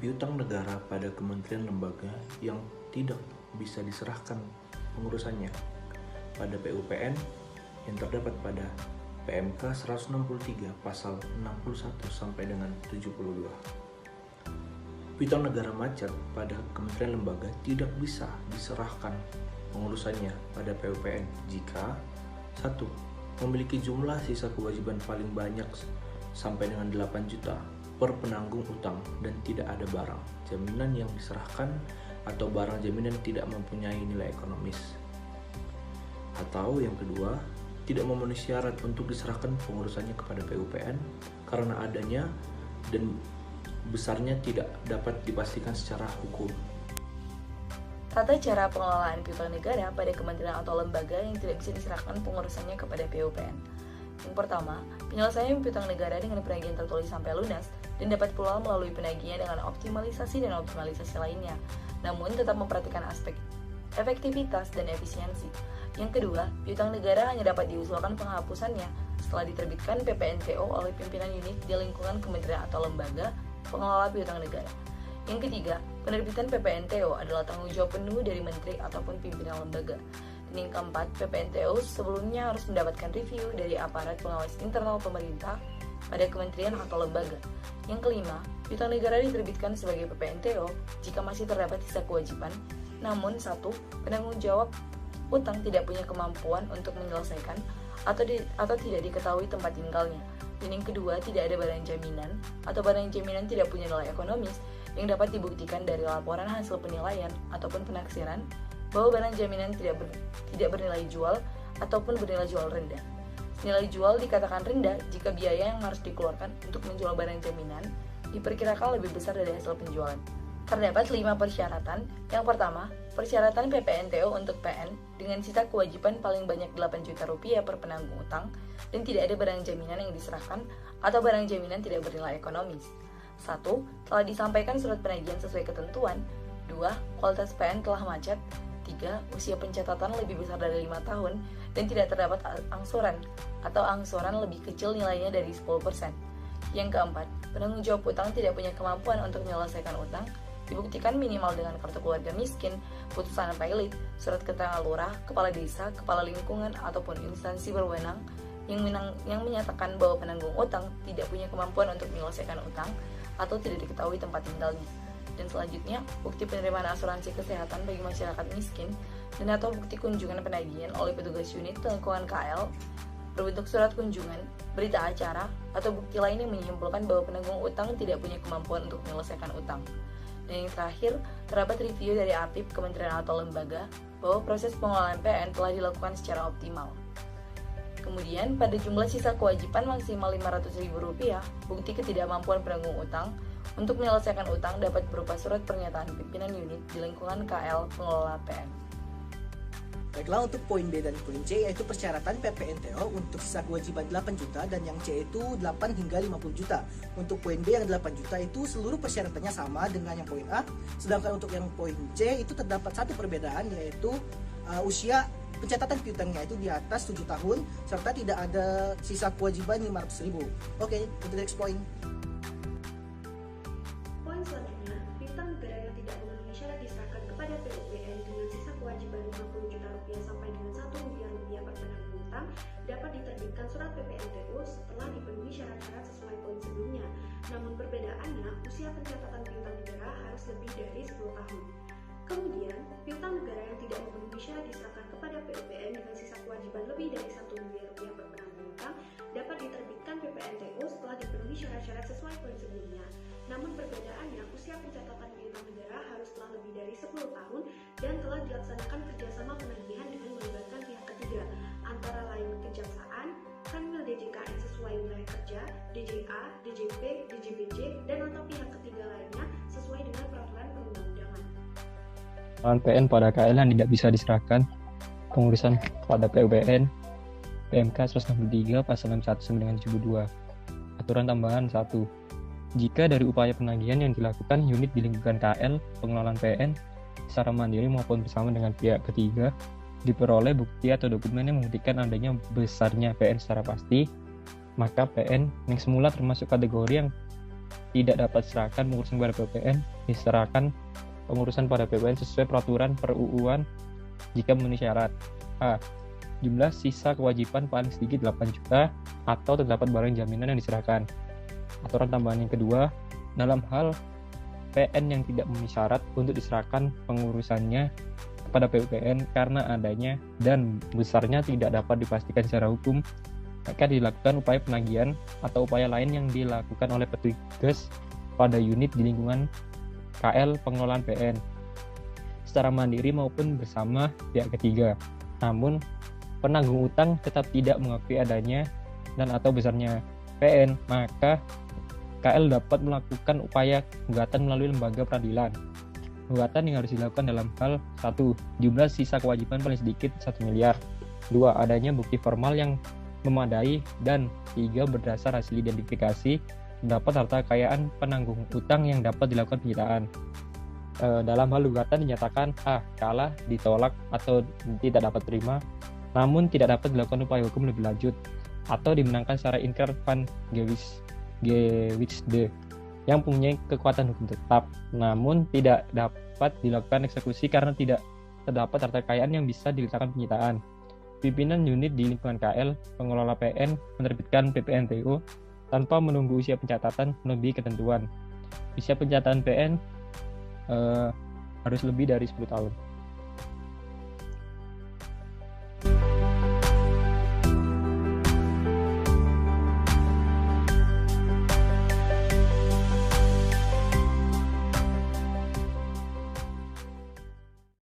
piutang negara pada kementerian lembaga yang tidak bisa diserahkan pengurusannya pada PUPN yang terdapat pada PMK 163 pasal 61 sampai dengan 72. Piutang negara macet pada kementerian lembaga tidak bisa diserahkan pengurusannya pada PUPN jika 1. Memiliki jumlah sisa kewajiban paling banyak sampai dengan 8 juta per penanggung utang dan tidak ada barang jaminan yang diserahkan atau barang jaminan tidak mempunyai nilai ekonomis. Atau yang kedua, tidak memenuhi syarat untuk diserahkan pengurusannya kepada PUPN karena adanya dan besarnya tidak dapat dipastikan secara hukum. Tata cara pengelolaan piutang negara pada kementerian atau lembaga yang tidak bisa diserahkan pengurusannya kepada PUPN. Yang pertama, penyelesaian piutang negara dengan penagihan tertulis sampai lunas dan dapat pula melalui penagihan dengan optimalisasi dan optimalisasi lainnya, namun tetap memperhatikan aspek efektivitas dan efisiensi. Yang kedua, piutang negara hanya dapat diusulkan penghapusannya setelah diterbitkan PPNTO oleh pimpinan unit di lingkungan kementerian atau lembaga pengelola piutang negara. Yang ketiga, penerbitan PPNTO adalah tanggung jawab penuh dari menteri ataupun pimpinan lembaga. Dan yang keempat, PPNTO sebelumnya harus mendapatkan review dari aparat pengawas internal pemerintah pada kementerian atau lembaga. Yang kelima, piutang negara diterbitkan sebagai PPNTO jika masih terdapat sisa kewajiban, namun satu, penanggung jawab utang tidak punya kemampuan untuk menyelesaikan atau tidak diketahui tempat tinggalnya. Dan yang kedua, tidak ada barang jaminan atau barang jaminan tidak punya nilai ekonomis yang dapat dibuktikan dari laporan hasil penilaian ataupun penaksiran bahwa barang jaminan tidak bernilai jual ataupun bernilai jual rendah. Nilai jual dikatakan rendah jika biaya yang harus dikeluarkan untuk menjual barang jaminan diperkirakan lebih besar dari hasil penjualan. Terdapat 5 persyaratan. Yang pertama, persyaratan PPNTO untuk PN dengan sisa kewajiban paling banyak 8 juta rupiah per penanggung utang dan tidak ada barang jaminan yang diserahkan atau barang jaminan tidak bernilai ekonomis. 1. Telah disampaikan surat penagihan sesuai ketentuan. 2. Kualitas PN telah macet. 3. Usia pencatatan lebih besar dari 5 tahun dan tidak terdapat angsuran atau angsuran lebih kecil nilainya dari 10%. Yang keempat, penanggung jawab utang tidak punya kemampuan untuk menyelesaikan utang, dibuktikan minimal dengan kartu keluarga miskin, putusan pilot, surat keterangan lurah, kepala desa, kepala lingkungan, ataupun instansi berwenang yang menyatakan bahwa penanggung utang tidak punya kemampuan untuk menyelesaikan utang atau tidak diketahui tempat tinggalnya. Dan selanjutnya, bukti penerimaan asuransi kesehatan bagi masyarakat miskin dan atau bukti kunjungan penagihan oleh petugas unit lingkungan KL berbentuk surat kunjungan, berita acara, atau bukti lain yang menyimpulkan bahwa penanggung utang tidak punya kemampuan untuk menyelesaikan utang. Dan yang terakhir, terdapat review dari APIP, kementerian atau lembaga, bahwa proses pengelolaan PN telah dilakukan secara optimal. Kemudian, pada jumlah sisa kewajiban maksimal Rp500.000, bukti ketidakmampuan penanggung utang untuk menyelesaikan utang dapat berupa surat pernyataan pimpinan unit di lingkungan KL pengelola PN. Baiklah, untuk poin B dan poin C yaitu persyaratan PPNTO untuk sisa kewajiban 8 juta dan yang C itu 8 hingga 50 juta. Untuk poin B yang 8 juta itu seluruh persyaratannya sama dengan yang poin A. Sedangkan untuk yang poin C itu terdapat satu perbedaan yaitu usia pencatatan piutangnya itu di atas 7 tahun serta tidak ada sisa kewajiban 500.000. Oke, untuk next point. Poin selanjutnya, piutang negara yang tidak memenuhi syarat diserahkan kepada PUPN dengan sisa kewajiban Rp50 juta sampai dengan Rp1 miliar per penanggung utang dapat diterbitkan surat PPNTO setelah dipenuhi syarat-syarat sesuai poin sebelumnya. Namun perbedaannya, usia pencatatan piutang negara harus lebih dari 10 tahun. Kemudian, piutang negara yang tidak memenuhi syarat diserahkan kepada PUPN dengan sisa kewajiban lebih dari Rp1 miliar per penanggung utang dapat diterbitkan PPNTO setelah dipenuhi syarat-syarat sesuai poin sebelumnya. Namun perbedaannya, usia pencatatan piutang negara harus telah lebih dari 10 tahun dan telah dilaksanakan kerjasama penagihan dengan melibatkan pihak ketiga, antara lain Kejaksaan, Kanwil DJKN sesuai wilayah kerja, DJA, DJP, DJBJ, dan atau pihak ketiga lainnya sesuai dengan peraturan perundang-undangan. PN pada KL yang tidak bisa diserahkan pengurusan pada PUPN PMK 163 pasal 61 sampai dengan 72. Aturan tambahan 1. Jika dari upaya penagihan yang dilakukan unit di lingkungan KL pengelolaan PN secara mandiri maupun bersama dengan pihak ketiga diperoleh bukti atau dokumen yang membuktikan adanya besarnya PN secara pasti, maka PN yang semula termasuk kategori yang tidak dapat serahkan pengurusan kepada PUPN diserahkan pengurusan pada PUPN sesuai peraturan per-UUan jika memenuhi syarat. A. Jumlah sisa kewajiban paling sedikit 8 juta atau terdapat barang jaminan yang diserahkan. Aturan tambahan yang kedua, dalam hal PN yang tidak memenuhi syarat untuk diserahkan pengurusannya kepada PUPN karena adanya dan besarnya tidak dapat dipastikan secara hukum, maka dilakukan upaya penagihan atau upaya lain yang dilakukan oleh petugas pada unit di lingkungan KL pengelolaan PN secara mandiri maupun bersama pihak ketiga. Namun, penanggung utang tetap tidak mengakui adanya dan atau besarnya PN, maka KL dapat melakukan upaya gugatan melalui lembaga peradilan. Gugatan yang harus dilakukan dalam hal 1. Jumlah sisa kewajiban paling sedikit 1 miliar. 2. Adanya bukti formal yang memadai. Dan 3. Berdasar hasil identifikasi terdapat harta kekayaan penanggung utang yang dapat dilakukan penyitaan. Dalam hal gugatan dinyatakan A. Kalah, ditolak, atau tidak dapat terima, namun tidak dapat dilakukan upaya hukum lebih lanjut, atau dimenangkan secara inkar van gewitsde yang mempunyai kekuatan hukum tetap, namun tidak dapat dilakukan eksekusi karena tidak terdapat harta kekayaan yang bisa diletakkan penyitaan. Pimpinan unit di lingkungan KL pengelola PN menerbitkan PPNTO tanpa menunggu usia pencatatan melebihi ketentuan. Usia pencatatan PN harus lebih dari 10 tahun.